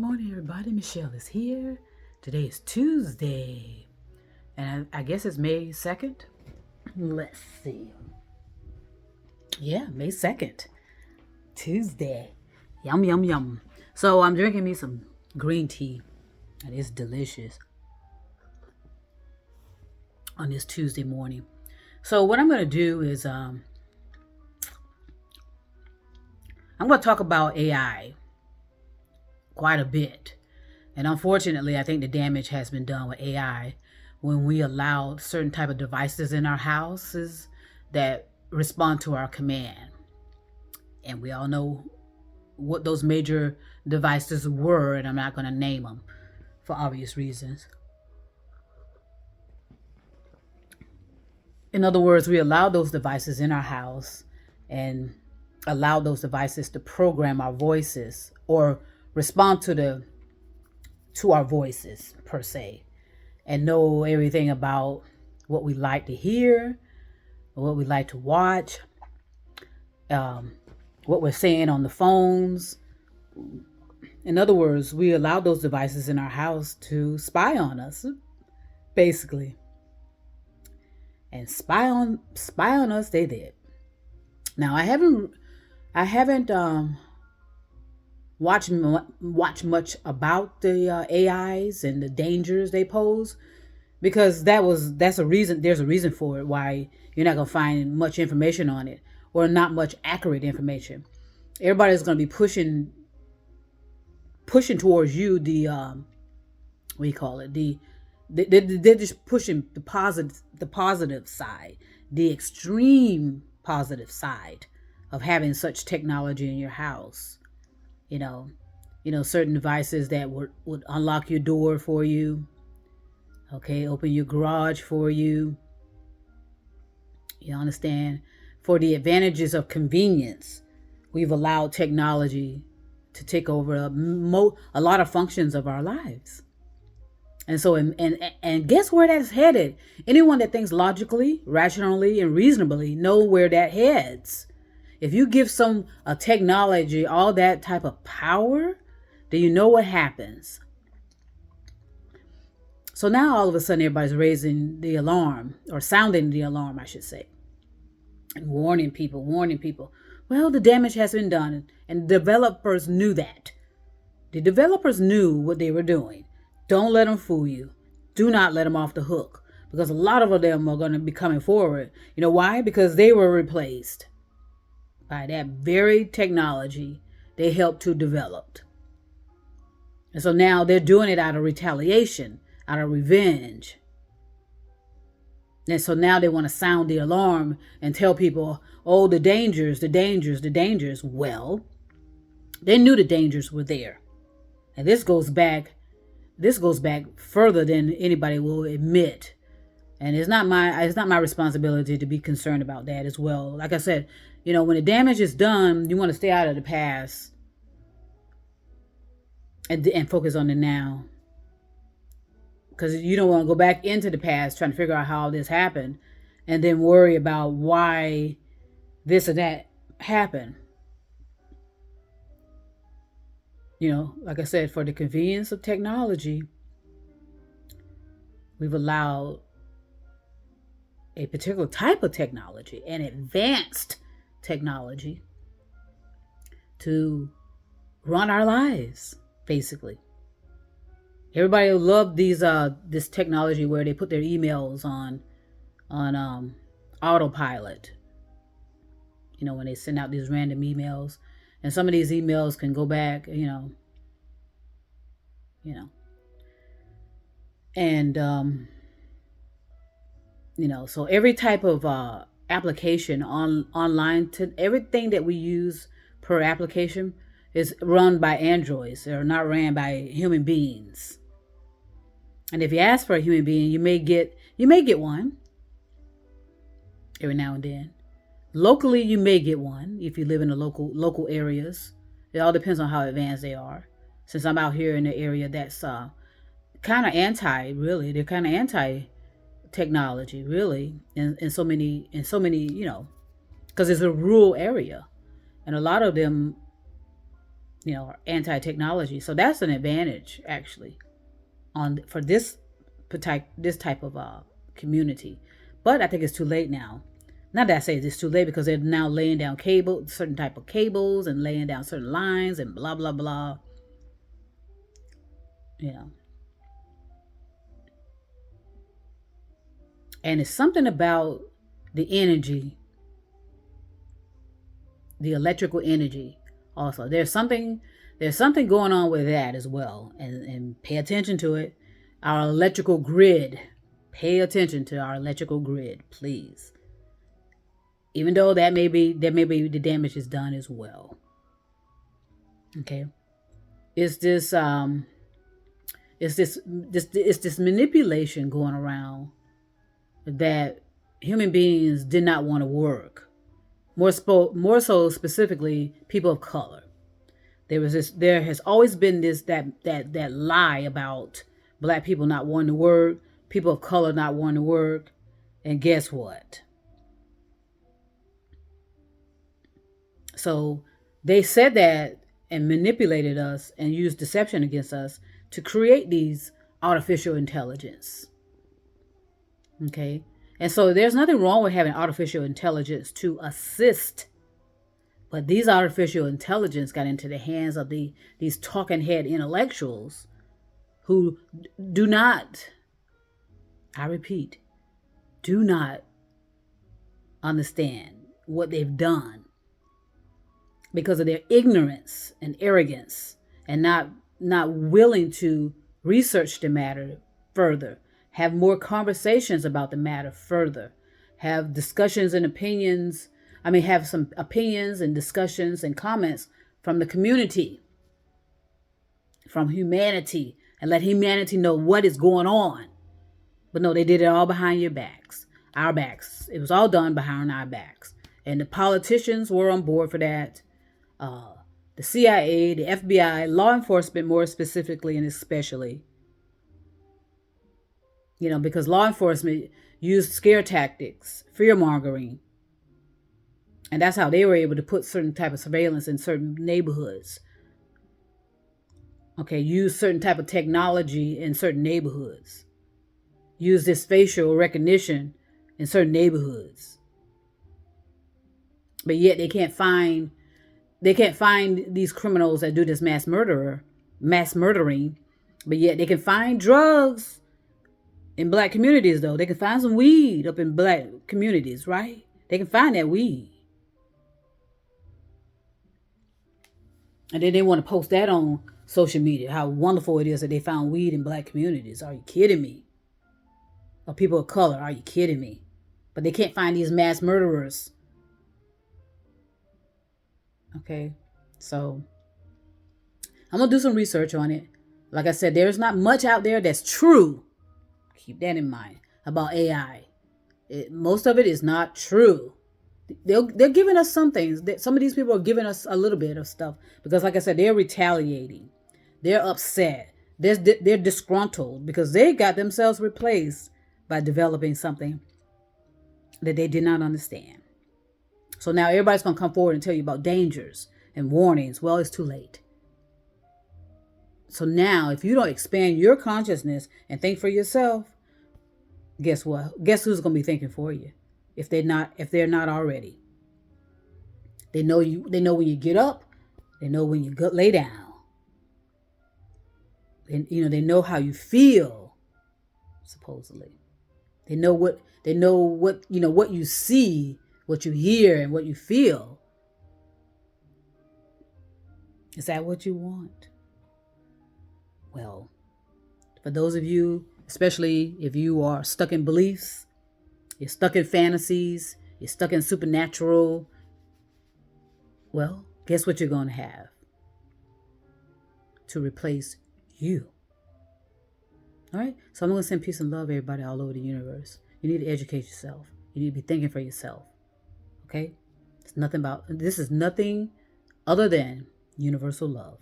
morning, everybody. Michelle is here. Today is Tuesday, and I guess it's May 2nd. Let's see. Yeah, May 2nd. Tuesday. Yum, yum, yum. So I'm drinking me some green tea, and it's delicious on this Tuesday morning. So what I'm going to do is I'm going to talk about AI quite a bit. And unfortunately, I think the damage has been done with AI when we allow certain type of devices in our houses that respond to our command. And we all know what those major devices were, and I'm not going to name them for obvious reasons. In other words, we allow those devices in our house and allow those devices to program our voices or respond to our voices per se, and know everything about what we like to hear, what we like to watch, what we're saying on the phones. In other words, we allow those devices in our house to spy on us, basically. And spy on us they did. Now I haven't watch much about the AIs and the dangers they pose, because that's a reason. There's a reason for it why you're not gonna find much information on it, or not much accurate information. Everybody's gonna be pushing towards you the what do you call it, they're just pushing the positive side, the extreme positive side of having such technology in your house. You know, certain devices that would unlock your door for you. Okay, open your garage for you. You understand? For the advantages of convenience, we've allowed technology to take over a lot of functions of our lives. And so, and guess where that's headed? Anyone that thinks logically, rationally, and reasonably know where that heads. If you give a technology all that type of power, do you know what happens? So now all of a sudden everybody's raising the alarm, or sounding the alarm, I should say, and warning people. Well, the damage has been done, and developers knew that. The developers knew what they were doing. Don't let them fool you. Do not let them off the hook, because a lot of them are going to be coming forward. You know why? Because they were replaced by that very technology they helped to develop. And so now they're doing it out of retaliation, out of revenge. And so now they want to sound the alarm and tell people, oh, the dangers. Well, they knew the dangers were there. And this goes back further than anybody will admit. And it's not my responsibility to be concerned about that as well. Like I said, when the damage is done, you want to stay out of the past and focus on the now. Because you don't want to go back into the past trying to figure out how this happened and then worry about why this or that happened. Like I said, for the convenience of technology, we've allowed a particular type of technology, an advanced technology, to run our lives, basically. Everybody loved this technology where they put their emails on autopilot. When they send out these random emails, and some of these emails can go back, and so every type of application online, to everything that we use per application is run by androids. They're not ran by human beings. And if you ask for a human being, you may get one every now and then. Locally, you may get one if you live in the local areas. It all depends on how advanced they are. Since I'm out here in the area that's kind of anti, really, they're kind of anti technology, really, in so many, because it's a rural area, and a lot of them, or anti-technology. So that's an advantage actually for this type of community. But I think it's too late now. Not that I say it's too late, because they're now laying down certain type of cables, and laying down certain lines, and blah blah blah. And it's something about the energy, the electrical energy. Also, there's something going on with that as well, and pay attention to it. Our electrical grid. Pay attention to our electrical grid, please. Even though that may be the damage is done as well. Okay, it's this manipulation going around that human beings did not want to work. More so specifically, people of color. There has always been that lie about black people not wanting to work, people of color not wanting to work, and guess what? So they said that and manipulated us and used deception against us to create these artificial intelligence. Okay? And so there's nothing wrong with having artificial intelligence to assist. But these artificial intelligence got into the hands of these talking head intellectuals who do not, I repeat, do not understand what they've done because of their ignorance and arrogance, and not willing to research the matter further, have more conversations about the matter further, have discussions and opinions. Have some opinions and discussions and comments from the community, from humanity, and let humanity know what is going on. But no, they did it all behind your backs, our backs. It was all done behind our backs. And the politicians were on board for that. The CIA, the FBI, law enforcement more specifically and especially. Because law enforcement used scare tactics, fear-mongering. And that's how they were able to put certain type of surveillance in certain neighborhoods. Okay, use certain type of technology in certain neighborhoods. Use this facial recognition in certain neighborhoods. But yet they can't find these criminals that do this mass murdering. But yet they can find drugs in black communities, though. They can find some weed up in black communities, right? They can find that weed. And then they want to post that on social media, how wonderful it is that they found weed in black communities. Are you kidding me? Or people of color, are you kidding me? But they can't find these mass murderers. Okay, so I'm going to do some research on it. Like I said, there's not much out there that's true. Keep that in mind about AI. Most of it is not true. They're giving us some things. Some of these people are giving us a little bit of stuff because, like I said, they're retaliating. They're upset. They're disgruntled because they got themselves replaced by developing something that they did not understand. So now everybody's going to come forward and tell you about dangers and warnings. Well, it's too late. So now if you don't expand your consciousness and think for yourself, guess what? Guess who's going to be thinking for you? If they're not already. They know when you get up, they know when you lay down. And they know how you feel, supposedly. They know what what you see, what you hear, and what you feel. Is that what you want? Well, for those of you, especially if you are stuck in beliefs, you're stuck in fantasies, you're stuck in supernatural, well, guess what you're going to have to replace you. All right? So I'm going to send peace and love everybody all over the universe. You need to educate yourself. You need to be thinking for yourself. Okay? This is nothing other than universal love.